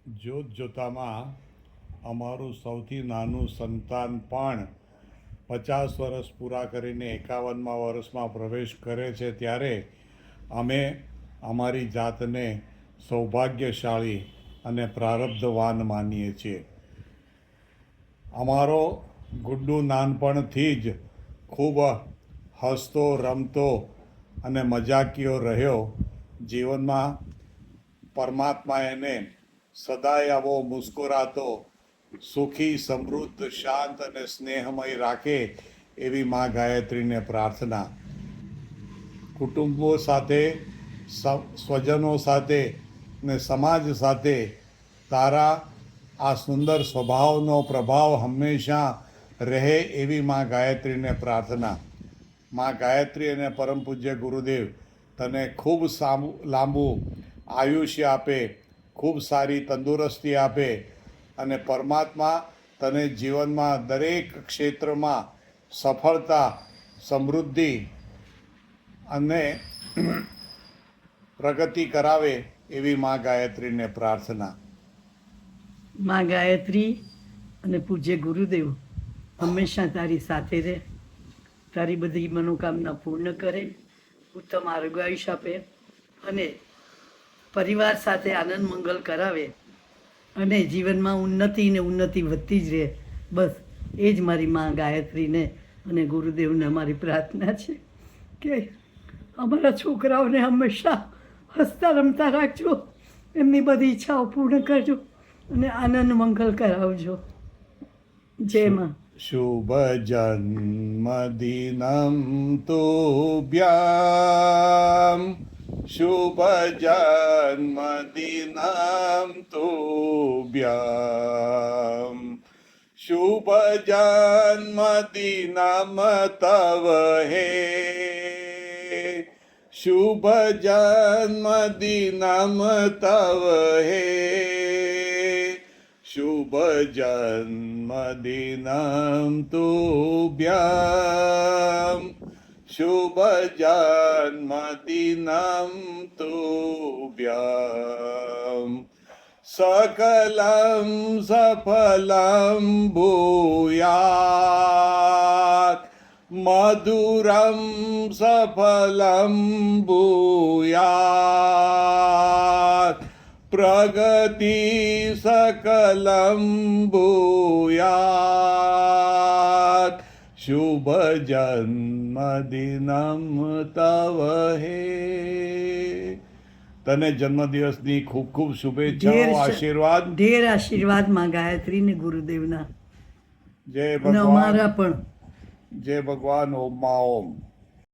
જોત જોતામાં અમારું સૌથી નાનું સંતાન પણ 50 વર્ષ પૂરા કરીને 51મા વર્ષમાં પ્રવેશ કરે છે ત્યારે અમે અમારી જાતને સૌભાગ્યશાળી અને પ્રારબ્ધવાન માનીએ છીએ. અમારો ગુડ્ડુ નાનપણથી જ ખૂબ હસતો રમતો અને મજાકીયો રહ્યો. જીવનમાં પરમાત્મા એને સદાય આવો મુસ્કુરાતો, સુખી, સમૃદ્ધ, શાંત અને સ્નેહમય રાખે એવી મા ગાયત્રીને પ્રાર્થના. કુટુંબો સાથે, સ્વજનો સાથે ને સમાજ સાથે તારા આ સુંદર સ્વભાવનો પ્રભાવ હંમેશા રહે એવી મા ગાયત્રીને પ્રાર્થના. મા ગાયત્રી અને પરમ પૂજ્ય ગુરુદેવ તને ખૂબ લાંબુ આયુષ્ય આપે, ખૂબ સારી તંદુરસ્તી આપે અને પરમાત્મા તને જીવનમાં દરેક ક્ષેત્રમાં સફળતા, સમૃદ્ધિ અને પ્રગતિ કરાવે એવી મા ગાયત્રીને પ્રાર્થના. મા ગાયત્રી અને પૂજ્ય ગુરુદેવ હંમેશા તારી સાથે રહે, તારી બધી મનોકામના પૂર્ણ કરે, ઉત્તમ આરોગ્ય આયુષ્ય આપે અને પરિવાર સાથે આનંદ મંગલ કરાવે અને જીવનમાં ઉન્નતિ વધતી જ રહે. બસ એ જ મારી મા ગાયત્રીને અને ગુરુદેવને અમારી પ્રાર્થના છે કે અમારા છોકરાઓને હંમેશા હસતા રમતા રાખજો, એમની બધી ઈચ્છાઓ પૂર્ણ કરજો અને આનંદ મંગલ કરાવજો. જય માં. શુભ જન્મદિનમ તુભ્યામ, શુભ જન્મદિનમ તુભ્યામ, શુભ જન્મદિનમ તવ હે, શુભ જન્મદિનમ તવ હે, શુભ જન્મદિનમ તુભ્યામ, શુભ જન્મદિનમ તુભ્યામ, સકલં સફલં ભૂયાત, મધુરં સફલં ભૂયાત, પ્રગતિ સકલં ભૂયાત, શુભ જન્મદિનમ તવ હે. તને જન્મદિવસની ખૂબ ખૂબ શુભેચ્છાઓ, આશીર્વાદ. ઢેર આશીર્વાદ માં ગાયત્રી ને ગુરુદેવના. જય ભગવાન. અમારા પણ. જય ભગવાન. ઓમ માં ઓમ.